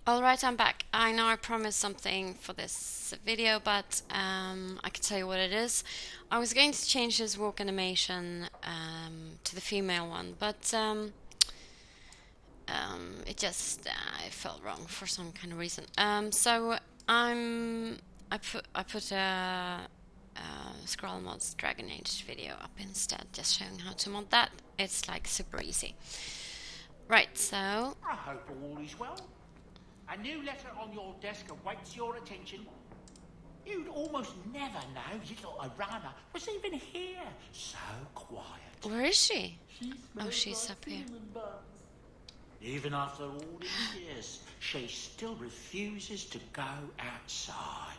Alright, I'm back. I know I promised something for this video, but I can tell you what it is. I was going to change his walk animation to the female one, but it just it felt wrong for some kind of reason. So I put Scroll Mods Dragon Age video up instead, just showing how to mod that. It's like super easy. Right, so I hope all is well. A new letter on your desk awaits your attention. You'd almost never know little Arana was even here. So quiet. where is she? Oh, she's up here. Even after all these years, she still refuses to go outside.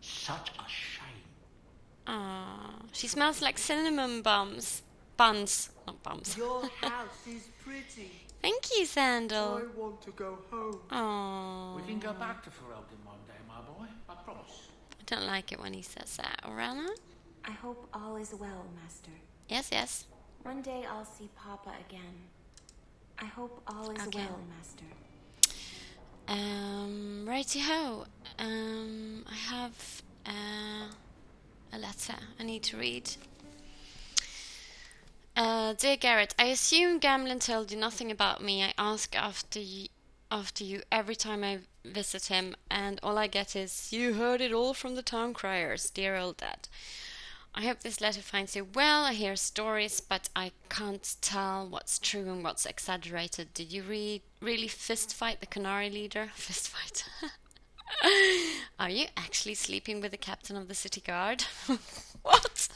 Such a shame. Aww, she smells like cinnamon buns. Buns, not bums. Your house is pretty. Thank you, Sandal. I want to go home. Aww. We can go back to Ferelden one day, my boy. I promise. I don't like it when he says that. Orana? I hope all is well, Master. Yes, yes. One day I'll see Papa again. I hope all is Again. well, Master. Righty-ho. I have a letter I need to read. Dear Garrett, I assume Gamlin told you nothing about me. I ask after you every time I visit him, and all I get is, "You heard it all from the town criers, dear old dad." I hope this letter finds you well. I hear stories, but I can't tell what's true and what's exaggerated. Did you really fist fight the Canary leader? Fist fight. Are you actually sleeping with the captain of the city guard? What?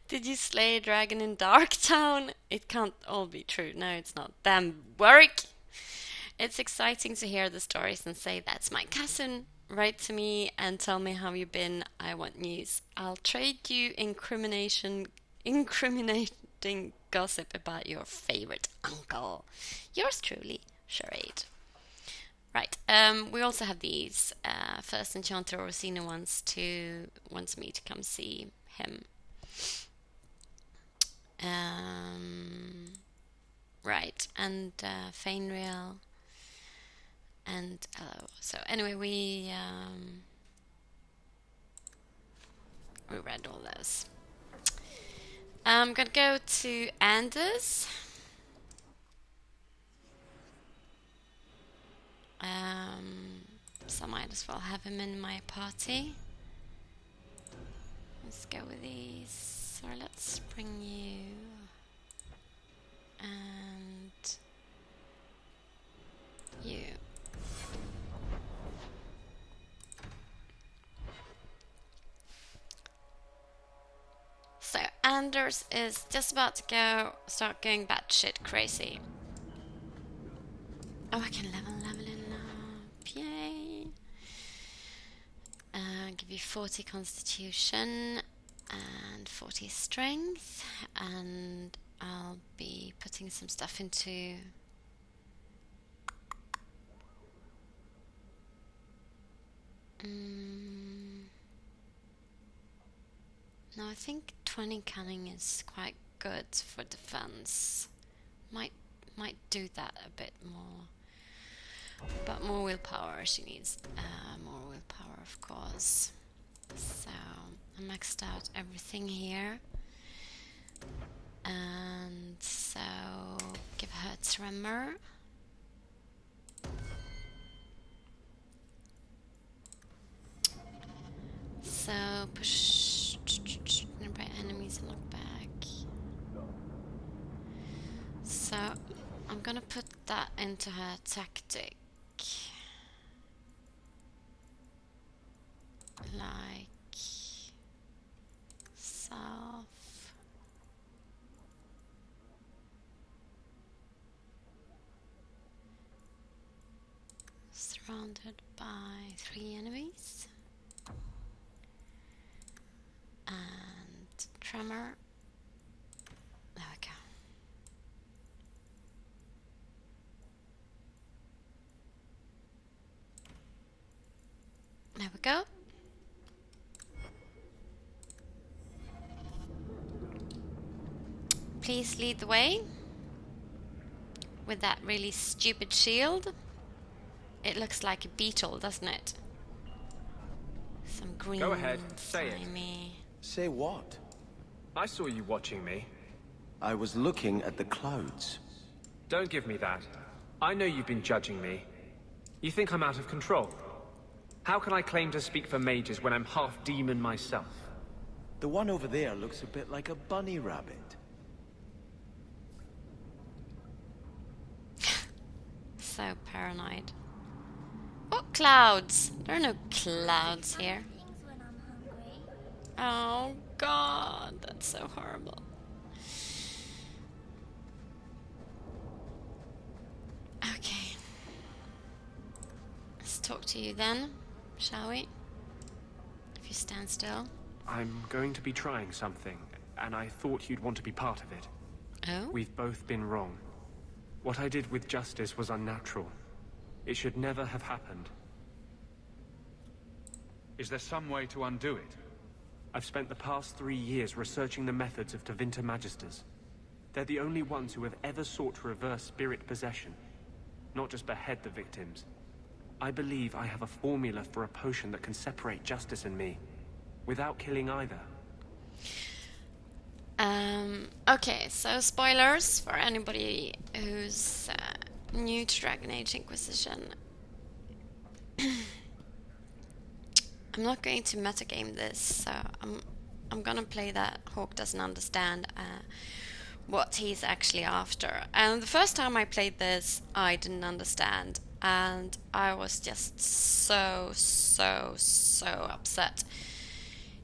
Did you slay a dragon in Darktown? It can't all be true. No, it's not. Damn work! It's exciting to hear the stories and say, "That's my cousin." Write to me and tell me how you've been. I want news. I'll trade you incriminating gossip about your favorite uncle. Yours truly, Charade. Right. We also have these. First Enchanter Orsino wants me to come see him. Right, and Fenris and so anyway, we read all those. I'm gonna go to Anders. So I might as well have him in my party. Let's go with these. Or let's bring you and you. So Anders is just about to start going batshit crazy. Oh, I can level him up. Yay. Give you 40 constitution and 40 strength, and I'll be putting some stuff into no, I think 20 cunning is quite good for defense. Might do that a bit more. But more willpower, she needs more willpower, of course. So I maxed out everything here. And so give her tremor. So push nearby enemies and look back. So I'm gonna put that into her tactic. Like self. Surrounded by 3 enemies. And tremor. There we go. There we go. Please lead the way with that really stupid shield. It looks like a beetle, doesn't it? Some green, Go ahead, say it. slimy. Say what? I saw you watching me. I was looking at the clouds. Don't give me that. I know you've been judging me. You think I'm out of control. How can I claim to speak for mages when I'm half demon myself? The one over there looks a bit like a bunny rabbit. So paranoid. Oh, clouds! There are no clouds here. Oh god, that's so horrible. Okay. Let's talk to you then, shall we? If you stand still. I'm going to be trying something, and I thought you'd want to be part of it. Oh? We've both been wrong. What I did with Justice was unnatural. It should never have happened. Is there some way to undo it? I've spent the past 3 years researching the methods of Tevinter Magisters. They're the only ones who have ever sought to reverse spirit possession, not just behead the victims. I believe I have a formula for a potion that can separate Justice and me, without killing either. Okay, so spoilers for anybody who's new to Dragon Age Inquisition. I'm not going to metagame this, so I'm gonna play that Hawk doesn't understand what he's actually after. And the first time I played this, I didn't understand, and I was just so upset.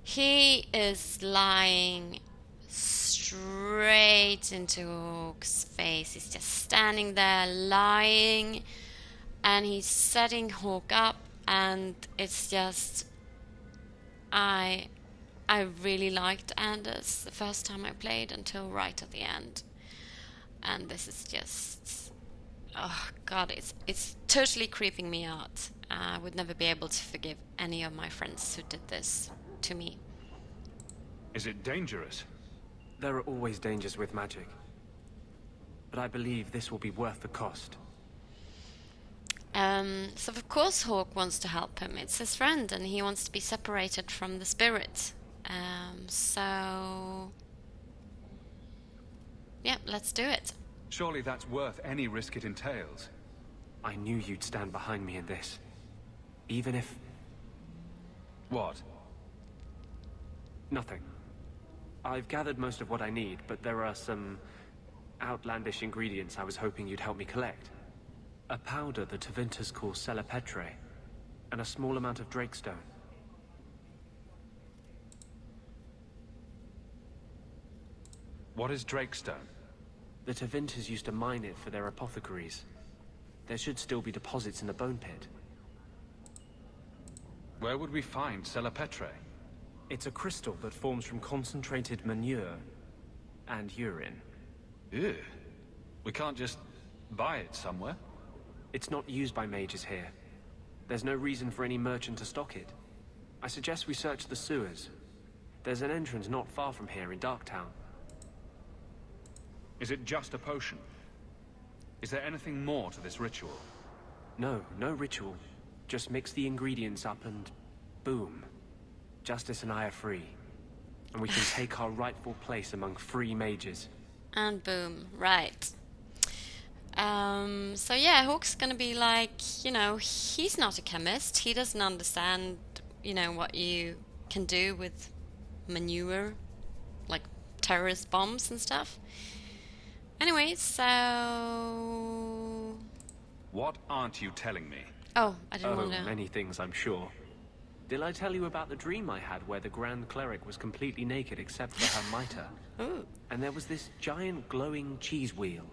He is lying straight into Hawk's face. He's just standing there lying, and he's setting Hawk up, and it's just I really liked Anders the first time I played until right at the end, and this is just, oh god, it's totally creeping me out. I would never be able to forgive any of my friends who did this to me. Is it dangerous? There are always dangers with magic, but I believe this will be worth the cost. So of course Hawk wants to help him. It's his friend, and he wants to be separated from the spirit. So yeah, let's do it. Surely that's worth any risk it entails. I knew you'd stand behind me in this, even if... What? Nothing. I've gathered most of what I need, but there are some outlandish ingredients I was hoping you'd help me collect. A powder the Tevinters call Celepetre, and a small amount of Drakestone. What is Drakestone? The Tevinters used to mine it for their apothecaries. There should still be deposits in the bone pit. Where would we find Celepetre? It's a crystal that forms from concentrated manure and urine. Ew. We can't just buy it somewhere? It's not used by mages here. There's no reason for any merchant to stock it. I suggest we search the sewers. There's an entrance not far from here in Darktown. Is it just a potion? Is there anything more to this ritual? No ritual. Just mix the ingredients up and boom. Justice and I are free. And we can take our rightful place among free mages. And boom, right. So yeah, Hawk's gonna be like, you know, he's not a chemist. He doesn't understand, you know, what you can do with manure, like terrorist bombs and stuff. Anyway, so... What aren't you telling me? Oh, I didn't want to... many things, I'm sure. Did I tell you about the dream I had where the Grand Cleric was completely naked except for her mitre? Ooh. And there was this giant glowing cheese wheel.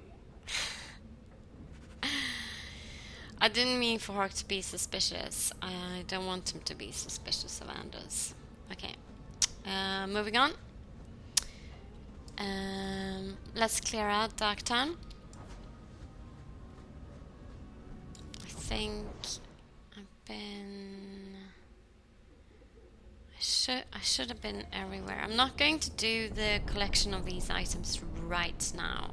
I didn't mean for Hawk to be suspicious. I don't want him to be suspicious of Anders. Okay. Moving on. Let's clear out Darktown. I think I've been... I should have been everywhere. I'm not going to do the collection of these items right now.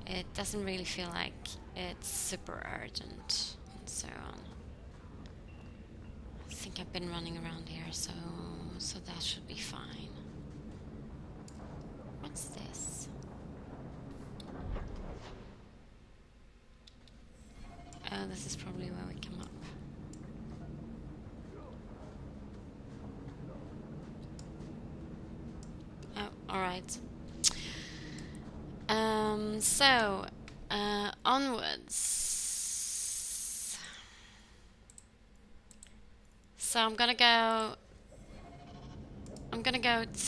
It doesn't really feel like it's super urgent. so on. I think I've been running around here, so that should be fine. What's this? Oh, this is probably where we come up. Oh, alright. Onwards. So I'm gonna go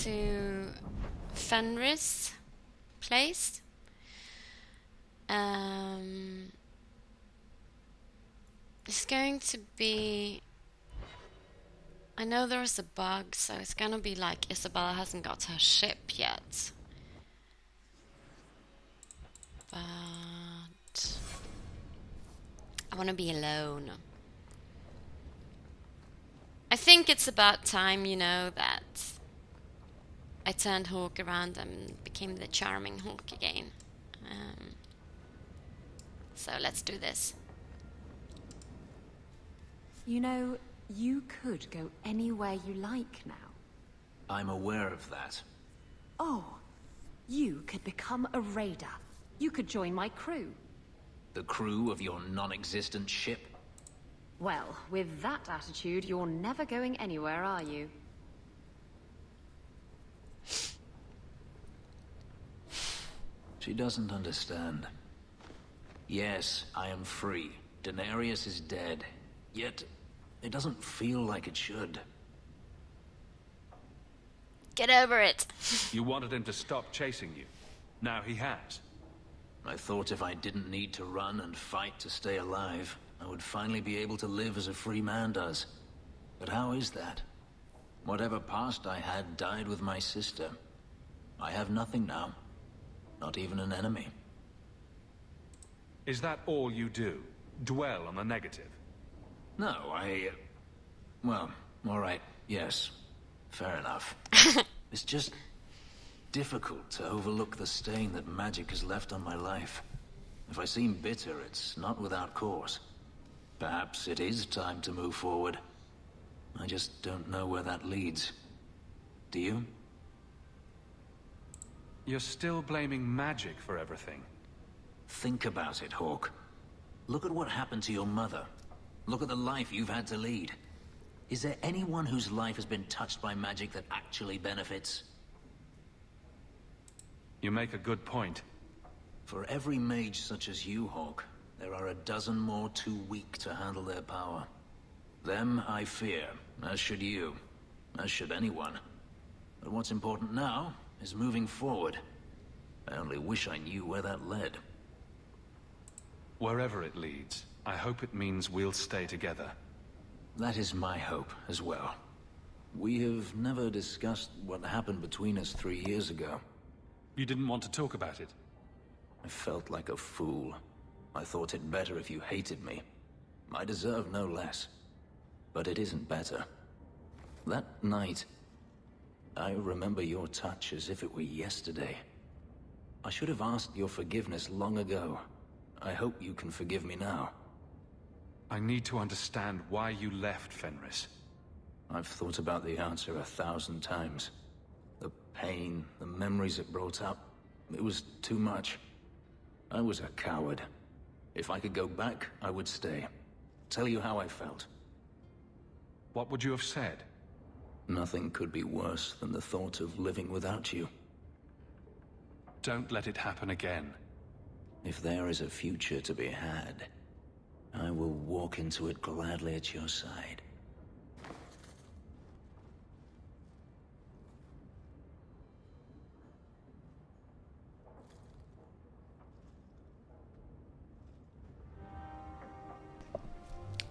to Fenris place. It's going to be... I know there's a bug, so it's gonna be like Isabella hasn't got her ship yet. But I want to be alone. I think it's about time, you know, that I turned Hawk around and became the charming Hawk again. So let's do this. You know, you could go anywhere you like now. I'm aware of that. Oh, you could become a raider. You could join my crew. The crew of your non-existent ship? Well, with that attitude, you're never going anywhere, are you? She doesn't understand. Yes, I am free. Daenerys is dead. Yet, it doesn't feel like it should. Get over it. You wanted him to stop chasing you. Now he has. I thought if I didn't need to run and fight to stay alive, I would finally be able to live as a free man does. But how is that? Whatever past I had died with my sister. I have nothing now. Not even an enemy. Is that all you do? Dwell on the negative? No, well, alright, yes. Fair enough. It's just difficult to overlook the stain that magic has left on my life. If I seem bitter, it's not without cause. Perhaps it is time to move forward. I just don't know where that leads. Do you? You're still blaming magic for everything. Think about it, Hawk. Look at what happened to your mother. Look at the life you've had to lead. Is there anyone whose life has been touched by magic that actually benefits? You make a good point. For every mage such as you, Hawk, there are a dozen more too weak to handle their power. Them I fear, as should you, as should anyone. But what's important now is moving forward. I only wish I knew where that led. Wherever it leads, I hope it means we'll stay together. That is my hope as well. We have never discussed what happened between us 3 years ago. You didn't want to talk about it? I felt like a fool. I thought it better if you hated me. I deserve no less. But it isn't better. That night, I remember your touch as if it were yesterday. I should have asked your forgiveness long ago. I hope you can forgive me now. I need to understand why you left Fenris. I've thought about the answer 1,000 times. The pain, the memories it brought up, it was too much. I was a coward. If I could go back, I would stay. Tell you how I felt. What would you have said? Nothing could be worse than the thought of living without you. Don't let it happen again. If there is a future to be had, I will walk into it gladly at your side.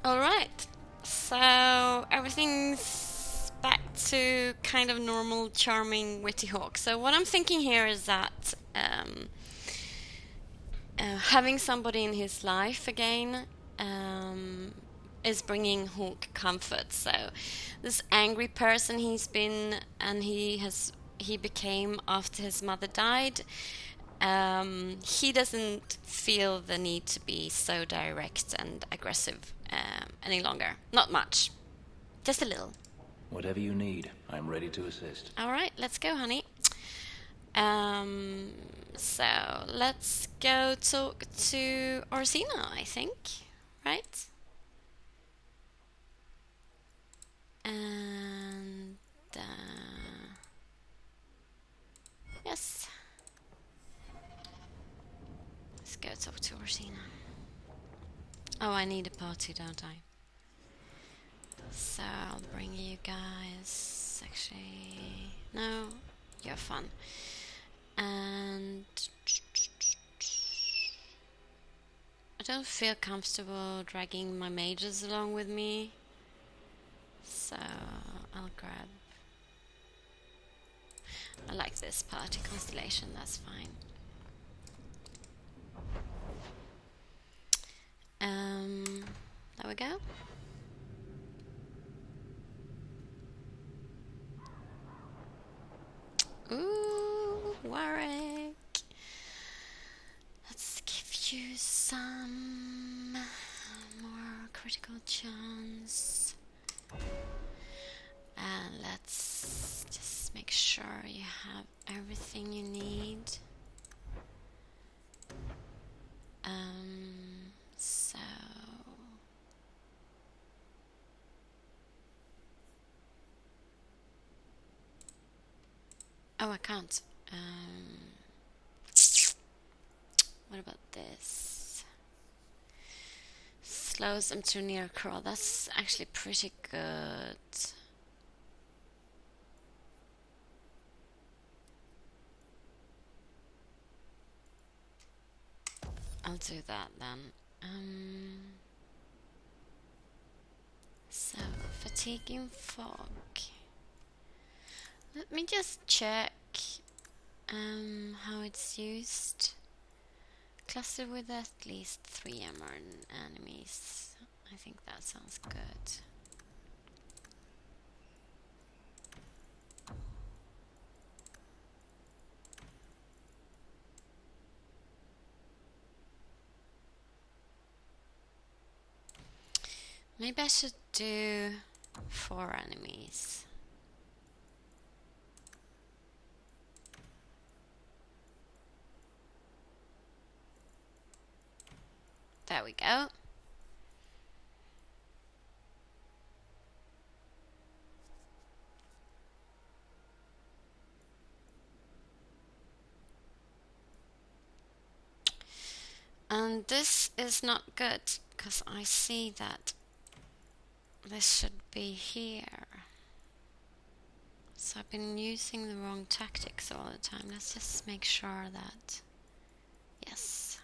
Alright, so everything's back to kind of normal, charming, witty Hawk. So what I'm thinking here is that having somebody in his life again is bringing Hawk comfort. So this angry person he's been and he became after his mother died, he doesn't feel the need to be so direct and aggressive any longer. Not much. Just a little. Whatever you need, I'm ready to assist. All right, let's go, honey. So let's go talk to Orsina, I think, right? And yes, let's go talk to Orsina. Oh, I need a party, don't I? So I'll bring you guys. Actually, no, you're fun. And I don't feel comfortable dragging my mages along with me, so I'll grab. I like this party constellation, that's fine. There we go. Ooh, Warwick. Let's give you some more critical chance. And let's just make sure you have everything you need. So oh, I can't. What about this? Slows them to near crawl. That's actually pretty good. I'll do that then. So, fatiguing fog. Let me just check how it's used. Cluster with at least 3 armored enemies. I think that sounds good. Maybe I should do 4 enemies. There we go. And this is not good, because I see that this should be here. So I've been using the wrong tactics all the time. Let's just make sure that... Yes.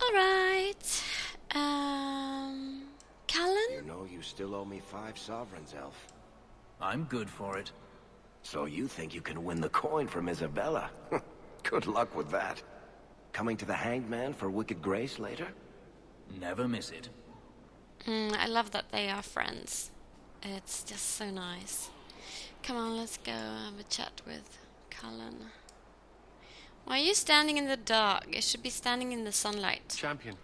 Alright. Cullen? You know you still owe me 5 sovereigns, Elf. I'm good for it. So you think you can win the coin from Isabella? Good luck with that. Coming to the Hanged Man for Wicked Grace later? Never miss it. I love that they are friends. It's just so nice. Come on, let's go have a chat with Cullen. Why are you standing in the dark? You should be standing in the sunlight. Champion,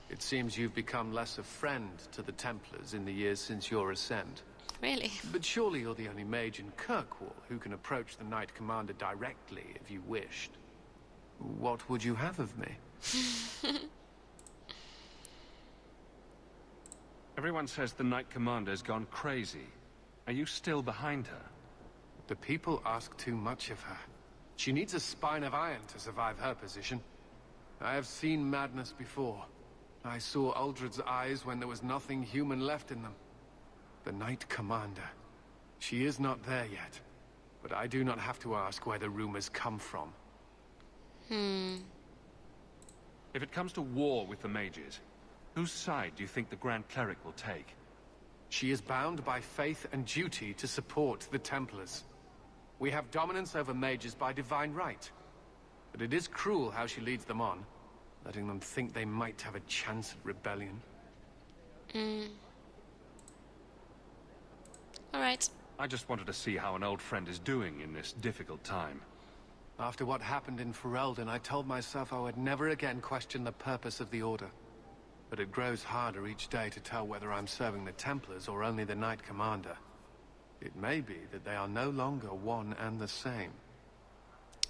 it seems you've become less a friend to the Templars in the years since your ascent. Really? But surely you're the only mage in Kirkwall who can approach the Knight Commander directly if you wished. What would you have of me? Everyone says the Knight Commander's gone crazy. Are you still behind her? The people ask too much of her. She needs a spine of iron to survive her position. I have seen madness before. I saw Uldred's eyes when there was nothing human left in them. The Knight Commander. She is not there yet. But I do not have to ask where the rumors come from. If it comes to war with the mages, whose side do you think the Grand Cleric will take? She is bound by faith and duty to support the Templars. We have dominance over mages by divine right. But it is cruel how she leads them on, letting them think they might have a chance at rebellion. Alright. I just wanted to see how an old friend is doing in this difficult time. After what happened in Ferelden, I told myself I would never again question the purpose of the Order. But it grows harder each day to tell whether I'm serving the Templars or only the Knight Commander. It may be that they are no longer one and the same.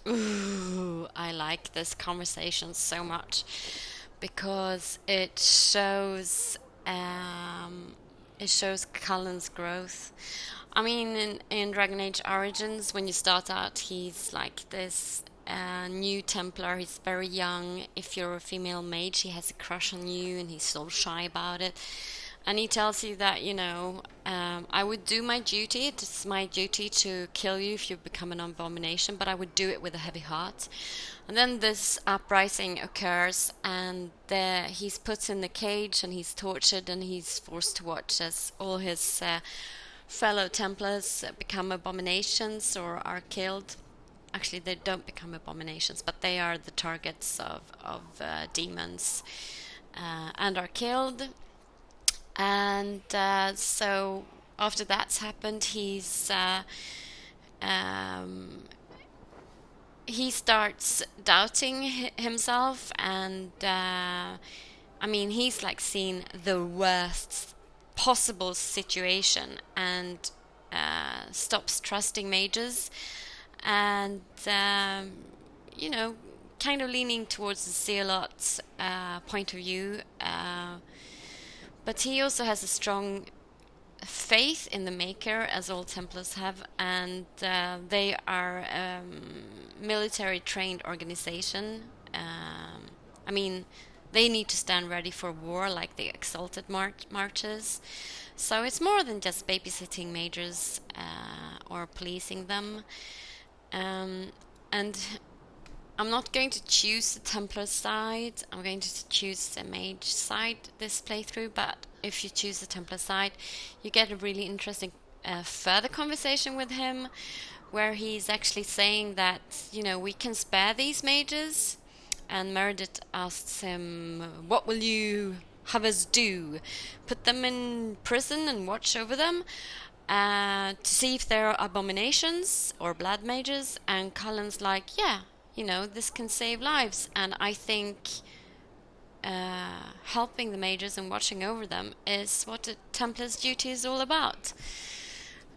Ooh, I like this conversation so much because it shows Cullen's growth. I mean, in Dragon Age Origins, when you start out, he's like this new Templar. He's very young. If you're a female mage, he has a crush on you, and he's so shy about it. And he tells you that, I would do my duty. It's my duty to kill you if you become an abomination, but I would do it with a heavy heart. And then this uprising occurs, and he's put in the cage, and he's tortured, and he's forced to watch as all his fellow Templars become abominations or are killed. Actually, they don't become abominations, but they are the targets of demons and are killed. And so after that's happened, he starts doubting himself, and he's like seen the worst possible situation and stops trusting mages, and kind of leaning towards the Zealot point of view. But he also has a strong faith in the Maker, as all Templars have, and they are a military-trained organization. They need to stand ready for war, like the Exalted Marches. So it's more than just babysitting mages or policing them. And I'm not going to choose the Templar side. I'm going to choose the Mage side this playthrough. But if you choose the Templar side, you get a really interesting further conversation with him, where he's actually saying that, we can spare these mages. And Meredith asks him, what will you have us do? Put them in prison and watch over them? To see if they're abominations or blood mages? And Cullen's like, yeah, this can save lives. And I think helping the mages and watching over them is what a Templar's duty is all about.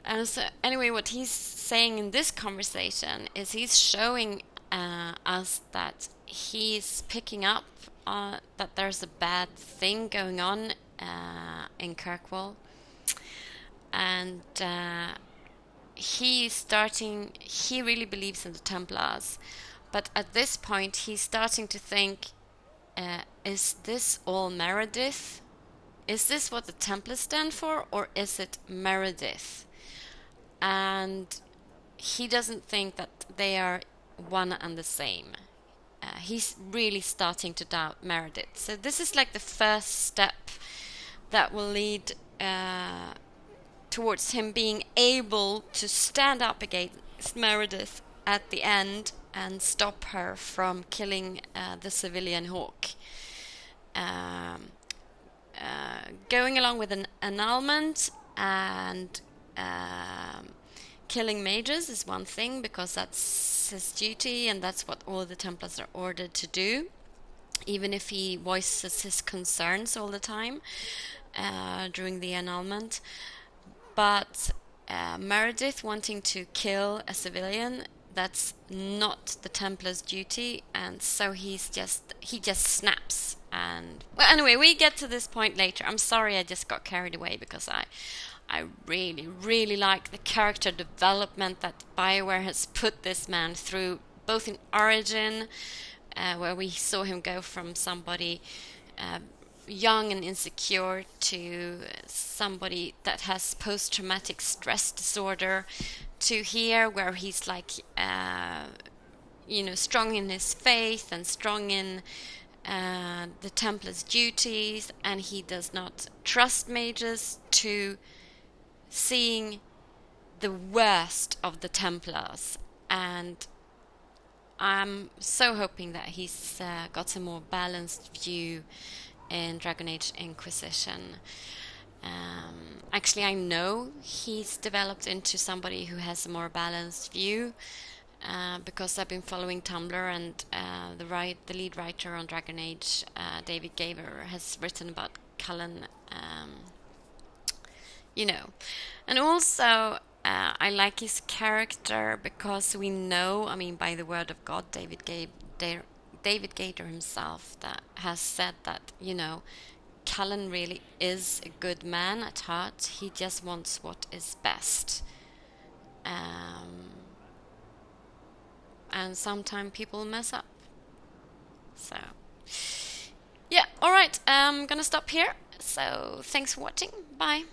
And so anyway, what he's saying in this conversation is he's showing us that he's picking up that there's a bad thing going on in Kirkwall, and he really believes in the Templars, but at this point he's starting to think, is this all Meredith? Is this what the Templars stand for, or is it Meredith? And he doesn't think that they are one and the same. He's really starting to doubt Meredith. So this is like the first step that will lead towards him being able to stand up against Meredith at the end and stop her from killing the civilian Hawk. Going along with an annulment and killing mages is one thing, because that's his duty and that's what all the Templars are ordered to do, even if he voices his concerns all the time during the annulment. But Meredith wanting to kill a civilian, that's not the Templar's duty, and so he just snaps. And well, anyway, we get to this point later. I'm sorry, I just got carried away because I really, really like the character development that BioWare has put this man through, both in Origin, where we saw him go from somebody young and insecure to somebody that has post-traumatic stress disorder, to here where he's like, strong in his faith and strong in the Templar's duties, and he does not trust mages, to seeing the worst of the Templars. And I'm so hoping that he's got a more balanced view in Dragon Age Inquisition. Actually, I know he's developed into somebody who has a more balanced view, because I've been following Tumblr, and the lead writer on Dragon Age, David Gaver, has written about Cullen, you know. And also, I like his character because we know, I mean, by the word of God, David Gator himself that has said that, you know, Cullen really is a good man at heart. He just wants what is best. And sometimes people mess up. So, yeah, alright, I'm gonna stop here. So, thanks for watching. Bye.